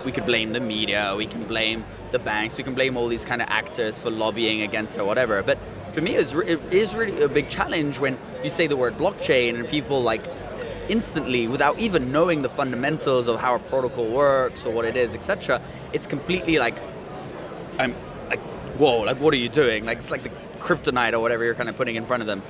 We could blame the media, we can blame the banks, we can blame all these kind of actors for lobbying against it or whatever. But for me, it is really a big challenge when you say the word blockchain and people like instantly, without even knowing the fundamentals of how a protocol works or what it is, etc., it's completely like, I'm like, whoa, like what are you doing? Like it's like the kryptonite or whatever you're kind of putting in front of them.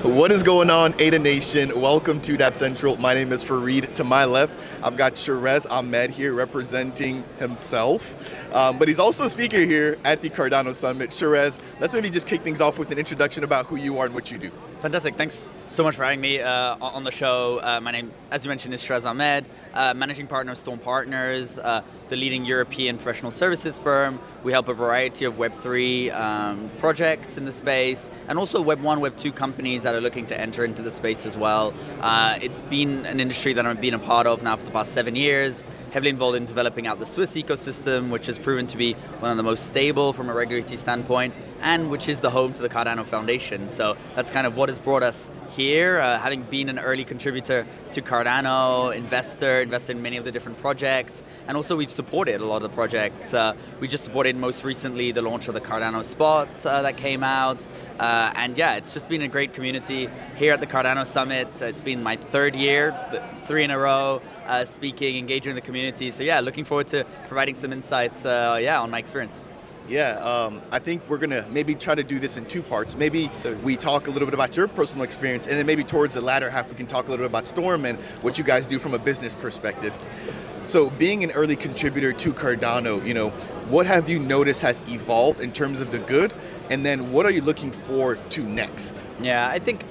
What is going on, Ada Nation? Welcome to Dapp Central. My name is Fareed. To my left, I've got Sherez Ahmed here representing himself, but he's also a speaker here at the Cardano Summit. Sherez, let's maybe just kick things off with an introduction about who you are and what you do. Fantastic. Thanks so much for having me on the show. My name, as you mentioned, is Sherez Ahmed, managing partner of Storm Partners, the leading European professional services firm. We help a variety of Web3 projects in the space, and also Web 1, Web 2 companies that are looking to enter into the space as well. It's been an industry that I've been a part of now for the past 7 years, heavily involved in developing out the Swiss ecosystem, which has proven to be one of the most stable from a regulatory standpoint, and which is the home to the Cardano Foundation. So that's kind of what has brought us here, having been an early contributor to Cardano, invested in many of the different projects, and also we've supported a lot of the projects. We just supported most recently the launch of the Cardano Spot that came out, and yeah, it's just been a great community here at the Cardano Summit. It's been my third year, 3 in a row, speaking, engaging the community. So yeah, looking forward to providing some insights on my experience. Yeah, I think we're going to maybe try to do this in 2 parts. Maybe we talk a little bit about your personal experience, and then maybe towards the latter half we can talk a little bit about Storm and what you guys do from a business perspective. So being an early contributor to Cardano, what have you noticed has evolved in terms of the good, and then what are you looking forward to next? Yeah, I think,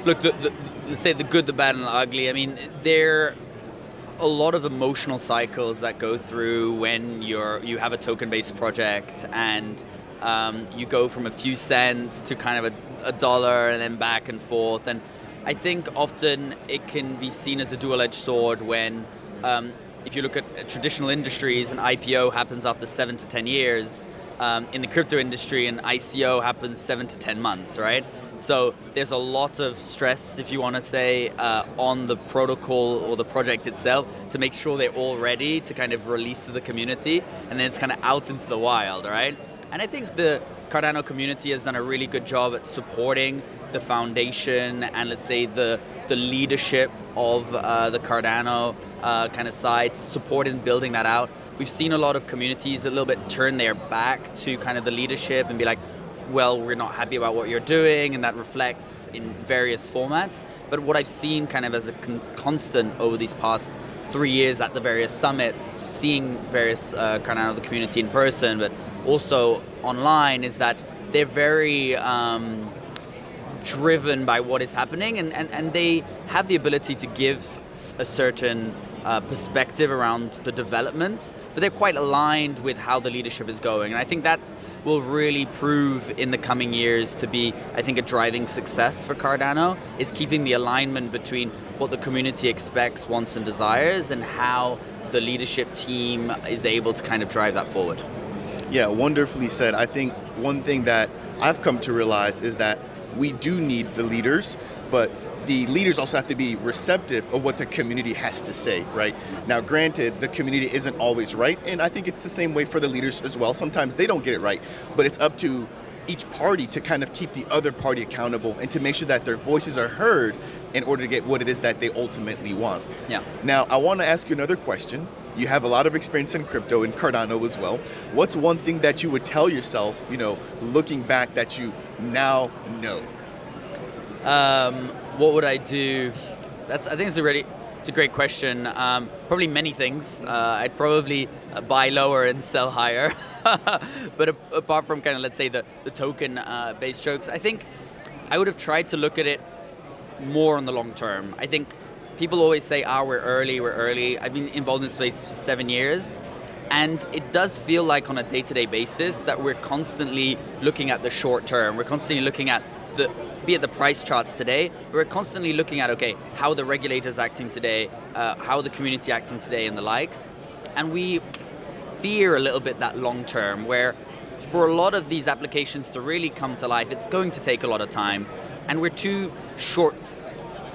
look, let's say the good, the bad, and the ugly. I mean, there a lot of emotional cycles that go through when you have a token-based project and you go from a few cents to kind of a dollar and then back and forth. And I think often it can be seen as a dual-edged sword when if you look at traditional industries, an IPO happens after 7 to 10 years. In the crypto industry, an ICO happens 7 to 10 months, right? So there's a lot of stress, if you want to say, on the protocol or the project itself to make sure they're all ready to kind of release to the community, and then it's kind of out into the wild, right? And I think the Cardano community has done a really good job at supporting the foundation and, let's say, the leadership of the Cardano kind of side, support in building that out. We've seen a lot of communities a little bit turn their back to kind of the leadership and be like, well, we're not happy about what you're doing, and that reflects in various formats. But what I've seen kind of as a constant over these past 3 years at the various summits, seeing various Cardano of the community in person, but also online, is that they're very driven by what is happening, and they have the ability to give a certain perspective around the developments, but they're quite aligned with how the leadership is going. And I think that will really prove in the coming years to be, I think, a driving success for Cardano, is keeping the alignment between what the community expects, wants, and desires, and how the leadership team is able to kind of drive that forward. Yeah, wonderfully said. I think one thing that I've come to realize is that we do need the leaders, but the leaders also have to be receptive of what the community has to say, right? Now, granted, the community isn't always right, and I think it's the same way for the leaders as well. Sometimes they don't get it right, but it's up to each party to kind of keep the other party accountable and to make sure that their voices are heard in order to get what it is that they ultimately want. Yeah. Now, I want to ask you another question. You have a lot of experience in crypto and Cardano as well. What's one thing that you would tell yourself, looking back, that you now know? What would I do? I think it's a great question. Probably many things. I'd probably buy lower and sell higher. But apart from kind of, let's say, the token based strokes, I think I would have tried to look at it more on the long term. I think people always say, we're early. I've been involved in this space for 7 years. And it does feel like on a day-to-day basis that we're constantly looking at the short term. We're constantly looking at be it the price charts today, but we're constantly looking at, okay, how the regulators acting today, how the community acting today, and the likes. And we fear a little bit that long term, where for a lot of these applications to really come to life, it's going to take a lot of time, and we're too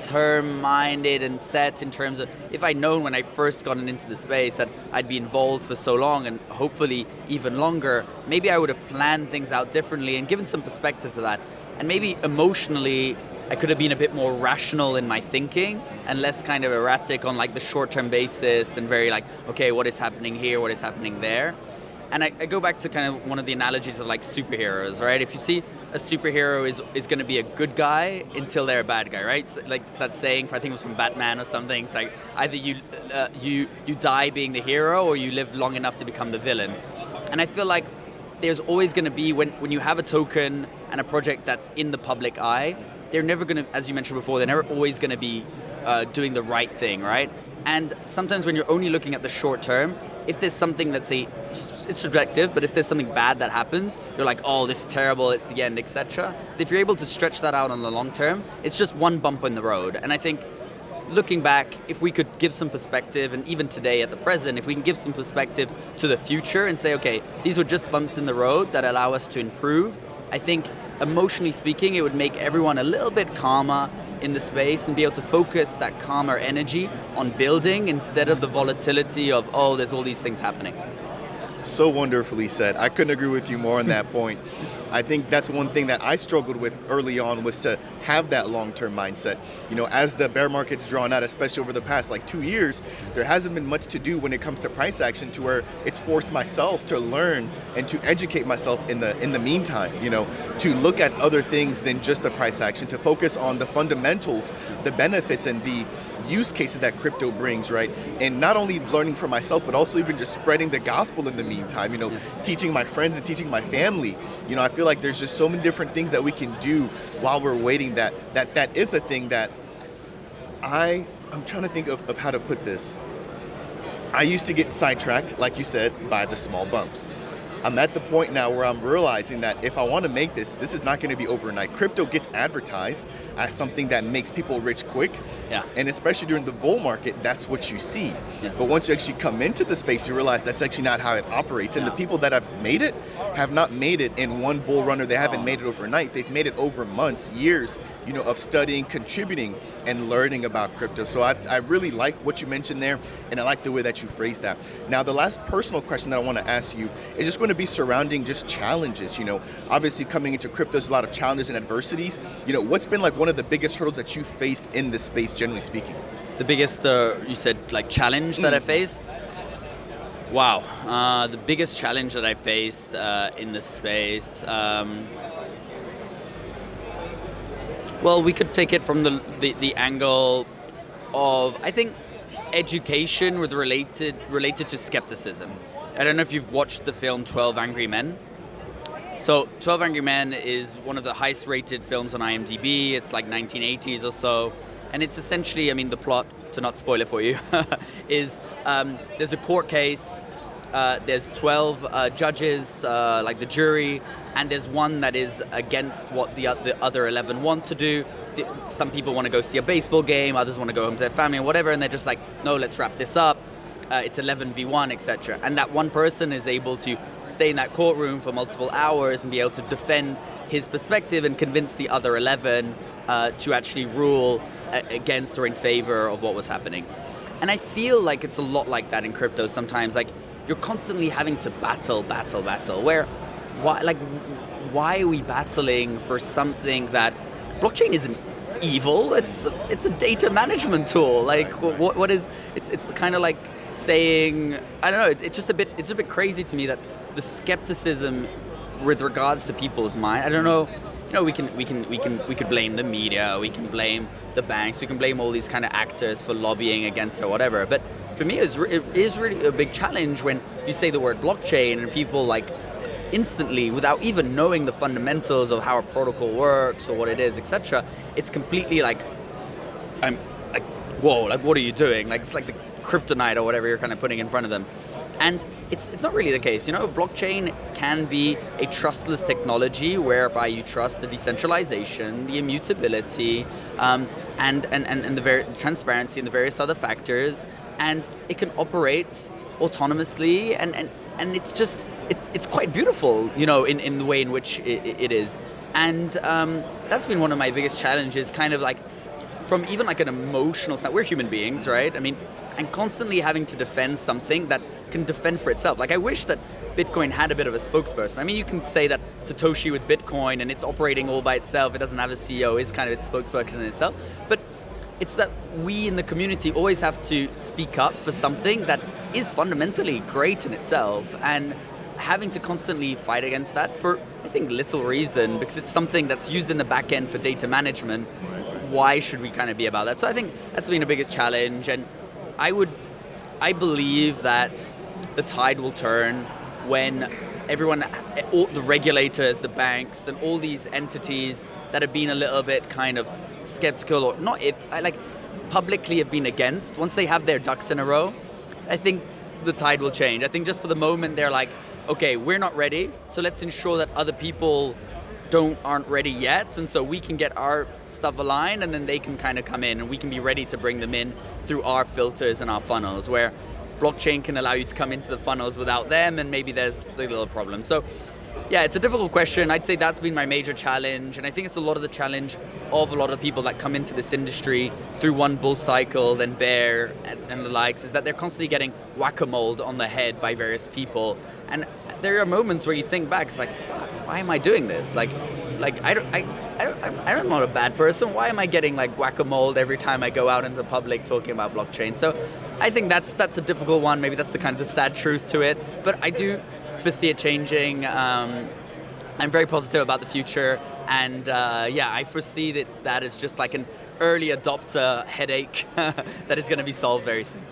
long-term minded and set in terms of, if I'd known when I first gotten into the space that I'd be involved for so long and hopefully even longer, maybe I would have planned things out differently and given some perspective to that. And maybe emotionally, I could have been a bit more rational in my thinking and less kind of erratic on like the short-term basis and very like, okay, what is happening here, what is happening there? And I go back to kind of one of the analogies of like superheroes, right? If you see a superhero is going to be a good guy until they're a bad guy, right? So, like, it's that saying, I think it was from Batman or something. It's like either you die being the hero or you live long enough to become the villain. And I feel like there's always going to be, when you have a token and a project that's in the public eye, they're never going to, as you mentioned before, they're never always going to be doing the right thing, right? And sometimes when you're only looking at the short term, if there's something that's it's subjective, but if there's something bad that happens, you're like, oh, this is terrible, it's the end, etc. But if you're able to stretch that out on the long term, it's just one bump in the road. And I think looking back, if we could give some perspective, and even today at the present, if we can give some perspective to the future and say, okay, these were just bumps in the road that allow us to improve, I think emotionally speaking, it would make everyone a little bit calmer in the space and be able to focus that calmer energy on building instead of the volatility of, oh, there's all these things happening. So wonderfully said. I couldn't agree with you more on that point. I think that's one thing that I struggled with early on, was to have that long-term mindset. You know, as the bear market's drawn out, especially over the past like 2 years, there hasn't been much to do when it comes to price action, to where it's forced myself to learn and to educate myself in the meantime, you know, to look at other things than just the price action, to focus on the fundamentals, the benefits and the use cases that crypto brings, right? And not only learning for myself, but also even just spreading the gospel in the meantime, you know, teaching my friends and teaching my family. You know, I feel like there's just so many different things that we can do while we're waiting that is a thing that I'm trying to think of how to put this. I used to get sidetracked, like you said, by the small bumps. I'm at the point now where I'm realizing that if I want to make this is not going to be overnight. Crypto gets advertised as something that makes people rich quick. Yeah. And especially during the bull market, that's what you see. Yes. But once you actually come into the space, you realize that's actually not how it operates. And the people that have made it have not made it in one bull run, or they haven't made it overnight. They've made it over months, years, you know, of studying, contributing, and learning about crypto. So I really like what you mentioned there, and I like the way that you phrased that. Now, the last personal question that I want to ask you is just going to be surrounding just challenges. You know, obviously coming into crypto, there's a lot of challenges and adversities. You know, what's been like one of the biggest hurdles that you faced in this space, generally speaking? The biggest, you said, like, challenge that I faced? Wow. The biggest challenge that I faced in this space, well, we could take it from the angle of, I think, education with related to skepticism. I don't know if you've watched the film 12 Angry Men. So 12 Angry Men is one of the highest rated films on IMDb. It's like 1980s or so. And it's essentially, I mean, the plot, to not spoil it for you, is there's a court case, there's 12 judges, like the jury, and there's one that is against what the other 11 want to do. Some people want to go see a baseball game, others want to go home to their family or whatever, and they're just like, no, let's wrap this up. It's 11v1, etc. And that one person is able to stay in that courtroom for multiple hours and be able to defend his perspective and convince the other 11 to actually rule against or in favor of what was happening. And I feel like it's a lot like that in crypto sometimes. Like, you're constantly having to battle. Where, why are we battling for something that blockchain isn't evil? It's a data management tool. Like, what is? It's kind of like saying, I don't know. It's a bit crazy to me that the skepticism with regards to people's mind. I don't know. You know, we could blame the media, we can blame the banks, we can blame all these kind of actors for lobbying against or whatever. But for me, it is really a big challenge when you say the word blockchain and people like instantly, without even knowing the fundamentals of how a protocol works or what it is, etc. It's completely like, I'm like, whoa, like what are you doing? Like, it's like the kryptonite or whatever you're kind of putting in front of them. And it's not really the case. You know, blockchain can be a trustless technology whereby you trust the decentralization, the immutability, and the very transparency and the various other factors, and it can operate autonomously, and it's just it's quite beautiful, you know, in the way in which it is. And that's been one of my biggest challenges, kind of like from even like an emotional standpoint, we're human beings, right? I mean, and constantly having to defend something that can defend for itself. Like I wish that Bitcoin had a bit of a spokesperson. I mean, you can say that Satoshi with Bitcoin and it's operating all by itself, it doesn't have a CEO, is kind of its spokesperson in itself. But it's that we in the community always have to speak up for something that is fundamentally great in itself, and having to constantly fight against that for, I think, little reason, because it's something that's used in the back end for data management. Why should we kind of be about that? So I think that's been the biggest challenge, and I believe that the tide will turn when everyone, all the regulators, the banks, and all these entities that have been a little bit kind of skeptical, or not, publicly have been against, once they have their ducks in a row, I think the tide will change. I think just for the moment they're like, okay, we're not ready, so let's ensure that other people aren't ready yet, and so we can get our stuff aligned, and then they can kind of come in, and we can be ready to bring them in through our filters and our funnels, where blockchain can allow you to come into the funnels without them, and maybe there's the little problem. So yeah, it's a difficult question. I'd say that's been my major challenge, and I think it's a lot of the challenge of a lot of people that come into this industry through one bull cycle, then bear, and the likes, is that they're constantly getting whack-a-mole on the head by various people. And there are moments where you think back, it's like, fuck, why am I doing this? I'm not a bad person. Why am I getting like whack-a-mole every time I go out into the public talking about blockchain? So I think that's a difficult one. Maybe that's the kind of the sad truth to it. But I do foresee it changing. I'm very positive about the future, and I foresee that is just like an early adopter headache that is going to be solved very soon.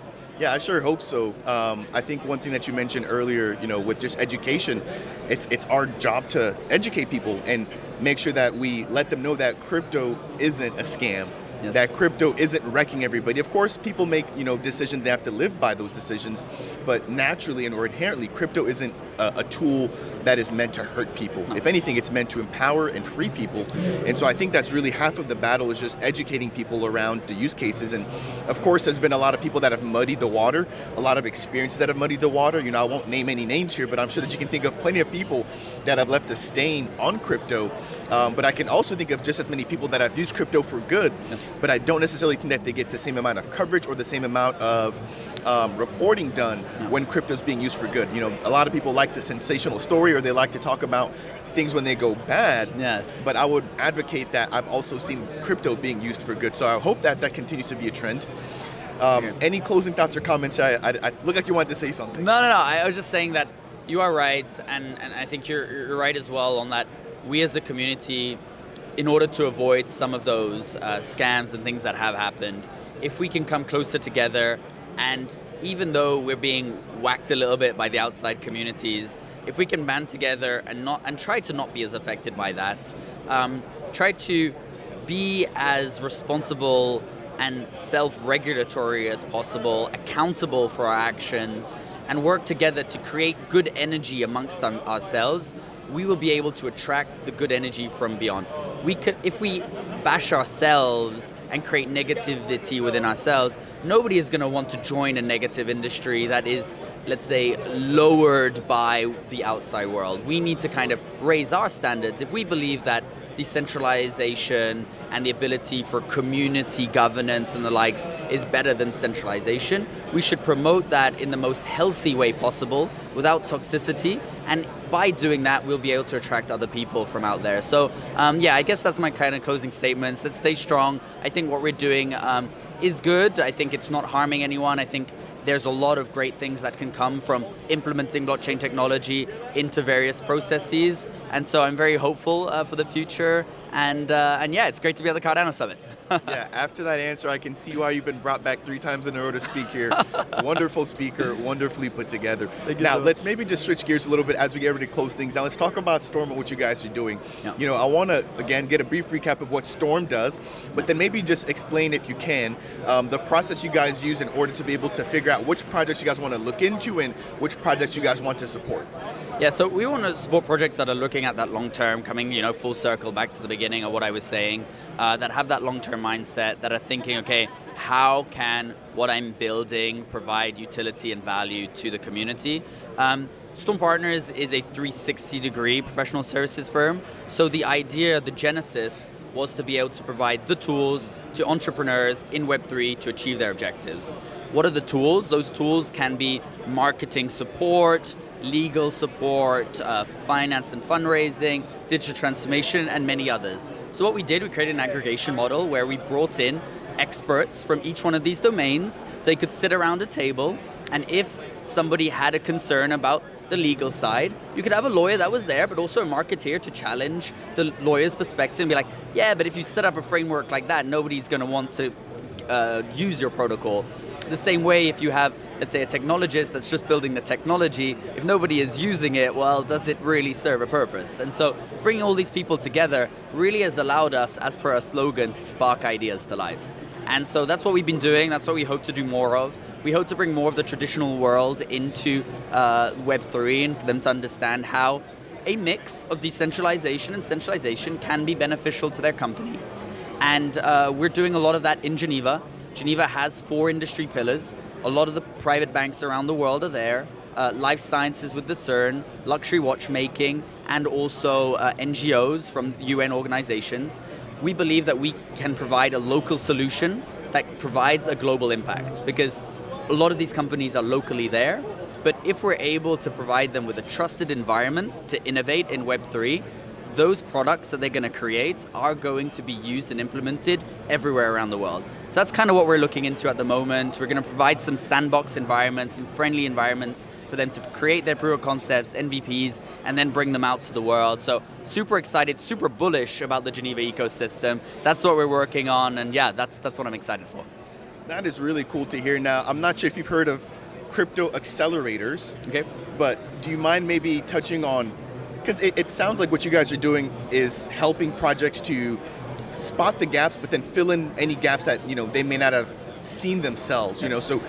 Yeah, I sure hope so. I think one thing that you mentioned earlier, with just education, it's our job to educate people and make sure that we let them know that crypto isn't a scam. Yes. That crypto isn't wrecking everybody. Of course, people make decisions; they have to live by those decisions. But naturally or inherently, crypto isn't a tool that is meant to hurt people. No. If anything, it's meant to empower and free people. And so I think that's really half of the battle, is just educating people around the use cases. And of course, there's been a lot of people that have muddied the water, a lot of experiences that have muddied the water. I won't name any names here, but I'm sure that you can think of plenty of people that have left a stain on crypto. But I can also think of just as many people that have used crypto for good, yes, but I don't necessarily think that they get the same amount of coverage or the same amount of reporting done when crypto is being used for good. A lot of people like the sensational story, or they like to talk about things when they go bad. Yes. But I would advocate that I've also seen crypto being used for good. So I hope that continues to be a trend. Any closing thoughts or comments? I look like you wanted to say something. No. I was just saying that you are right, and I think you're right as well on that. We as a community, in order to avoid some of those scams and things that have happened, if we can come closer together, and even though we're being whacked a little bit by the outside communities, if we can band together and try to not be as affected by that, try to be as responsible and self-regulatory as possible, accountable for our actions, and work together to create good energy amongst ourselves, we will be able to attract the good energy from beyond. If we bash ourselves and create negativity within ourselves, nobody is going to want to join a negative industry that is, let's say, lowered by the outside world. We need to kind of raise our standards. If we believe that decentralization and the ability for community governance and the likes is better than centralization, we should promote that in the most healthy way possible without toxicity, and by doing that we'll be able to attract other people from out there. So I guess that's my kind of closing statements. Let's stay strong. I think what we're doing is good. I think it's not harming anyone. I think there's a lot of great things that can come from implementing blockchain technology into various processes, and so I'm very hopeful for the future. And it's great to be at the Cardano Summit. Yeah, after that answer, I can see why you've been brought back 3 times in a row to speak here. Wonderful speaker, wonderfully put together. Now, let's maybe just switch gears a little bit as we get ready to close things down. Let's talk about Storm and what you guys are doing. Yeah. I want to, again, get a brief recap of what Storm does, but then maybe just explain, if you can, the process you guys use in order to be able to figure out which projects you guys want to look into and which projects you guys want to support. Yeah, so we want to support projects that are looking at that long term, coming, full circle back to the beginning of what I was saying, that have that long term mindset, that are thinking, okay, how can what I'm building provide utility and value to the community? Storm Partners is a 360-degree professional services firm. So the idea, the genesis, was to be able to provide the tools to entrepreneurs in Web3 to achieve their objectives. What are the tools? Those tools can be marketing support, legal support, finance and fundraising, digital transformation, and many others. So what we did, we created an aggregation model where we brought in experts from each one of these domains so they could sit around a table, and if somebody had a concern about the legal side, you could have a lawyer that was there, but also a marketeer to challenge the lawyer's perspective and be like, yeah, but if you set up a framework like that, nobody's going to want to use your protocol. The same way, if you have, let's say, a technologist that's just building the technology, if nobody is using it, well, does it really serve a purpose? And so bringing all these people together really has allowed us, as per our slogan, to spark ideas to life. And so that's what we've been doing. That's what we hope to do more of. We hope to bring more of the traditional world into Web3 and for them to understand how a mix of decentralization and centralization can be beneficial to their company. And we're doing a lot of that in Geneva. Geneva has 4 industry pillars. A lot of the private banks around the world are there. Life sciences with the CERN, luxury watchmaking, and also NGOs from UN organizations. We believe that we can provide a local solution that provides a global impact, because a lot of these companies are locally there, but if we're able to provide them with a trusted environment to innovate in Web3, those products that they're going to create are going to be used and implemented everywhere around the world. So that's kind of what we're looking into at the moment. We're going to provide some sandbox environments, some friendly environments for them to create their proof of concepts, MVPs, and then bring them out to the world. So super excited, super bullish about the Geneva ecosystem. That's what we're working on, and yeah, that's what I'm excited for. That is really cool to hear. Now, I'm not sure if you've heard of crypto accelerators, okay, but do you mind maybe touching on, because it sounds like what you guys are doing is helping projects to spot the gaps, but then fill in any gaps that they may not have seen themselves. Yes. So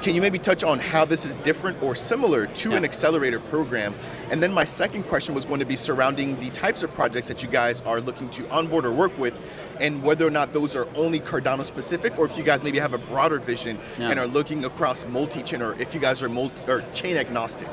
can you maybe touch on how this is different or similar to an accelerator program? And then my second question was going to be surrounding the types of projects that you guys are looking to onboard or work with, and whether or not those are only Cardano specific, or if you guys maybe have a broader vision and are looking across multi-chain, or if you guys are chain agnostic.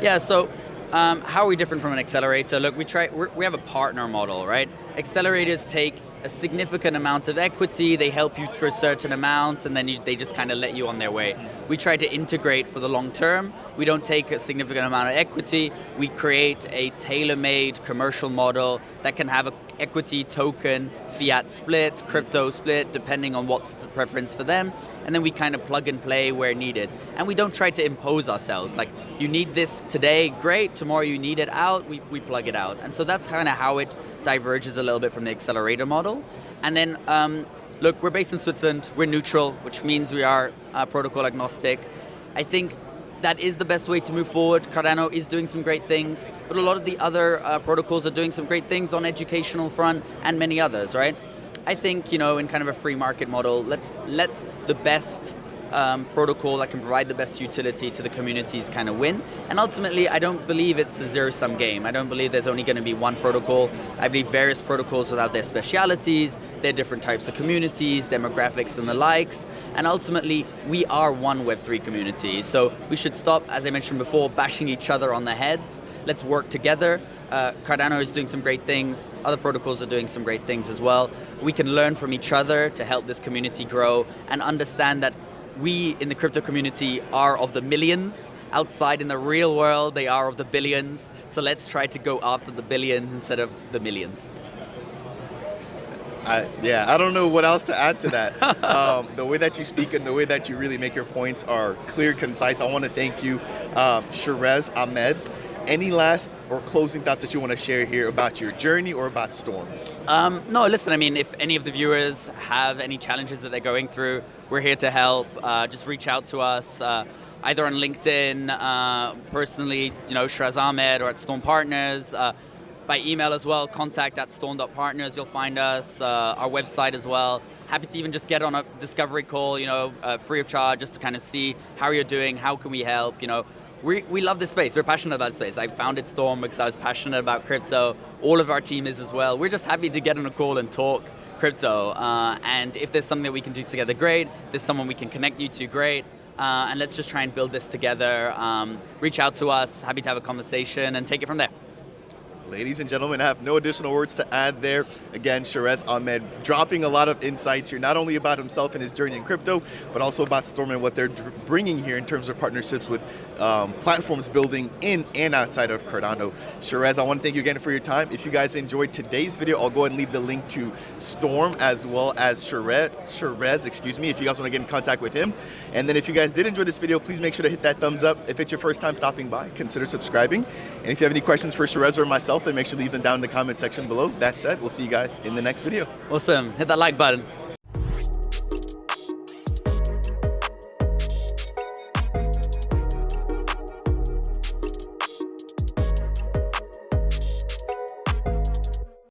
Yeah, so how are we different from an accelerator? Look, we have a partner model, right? Accelerators take a significant amount of equity, they help you to a certain amount, and then they just kind of let you on their way. We try to integrate for the long term. We don't take a significant amount of equity. We create a tailor-made commercial model that can have a equity, token, fiat split, crypto split, depending on what's the preference for them. And then we kind of plug and play where needed. And we don't try to impose ourselves. Like, you need this today, great. Tomorrow you need it out, we plug it out. And so that's kind of how it diverges a little bit from the accelerator model. And then, look, we're based in Switzerland. We're neutral, which means we are protocol agnostic. I think that is the best way to move forward. Cardano is doing some great things, but a lot of the other protocols are doing some great things on educational front and many others, right? I think, in kind of a free market model, let's let the best protocol that can provide the best utility to the communities kind of win. And ultimately, I don't believe it's a zero-sum game. I don't believe there's only going to be one protocol. I believe various protocols will have their specialities, their different types of communities, demographics and the likes. And ultimately, we are one Web3 community. So we should stop, as I mentioned before, bashing each other on the heads. Let's work together. Cardano is doing some great things. Other protocols are doing some great things as well. We can learn from each other to help this community grow and understand that we in the crypto community are of the millions. Outside in the real world, they are of the billions. So let's try to go after the billions instead of the millions. I don't know what else to add to that. The way that you speak and the way that you really make your points are clear, concise. I want to thank you, Sherez, Ahmed. Any last or closing thoughts that you want to share here about your journey or about Storm? No, listen, I mean, if any of the viewers have any challenges that they're going through, we're here to help. Just reach out to us, either on LinkedIn, personally, Sherez Ahmed, or at Storm Partners. By email as well, contact@storm.partners, you'll find us, our website as well. Happy to even just get on a discovery call, free of charge, just to kind of see how you're doing, how can we help, We love this space. We're passionate about this space. I founded Storm because I was passionate about crypto. All of our team is as well. We're just happy to get on a call and talk crypto. And if there's something that we can do together, great. If there's someone we can connect you to, great. And let's just try and build this together. Reach out to us. Happy to have a conversation and take it from there. Ladies and gentlemen, I have no additional words to add there. Again, Sherez Ahmed dropping a lot of insights here, not only about himself and his journey in crypto, but also about Storm and what they're bringing here in terms of partnerships with platforms building in and outside of Cardano. Sherez, I want to thank you again for your time. If you guys enjoyed today's video, I'll go ahead and leave the link to Storm as well as Sherez, excuse me, if you guys want to get in contact with him. And then if you guys did enjoy this video, please make sure to hit that thumbs up. If it's your first time stopping by, consider subscribing. And if you have any questions for Sherez or myself, then make sure to leave them down in the comment section below. That said, we'll see you guys in the next video. Awesome. Hit that like button.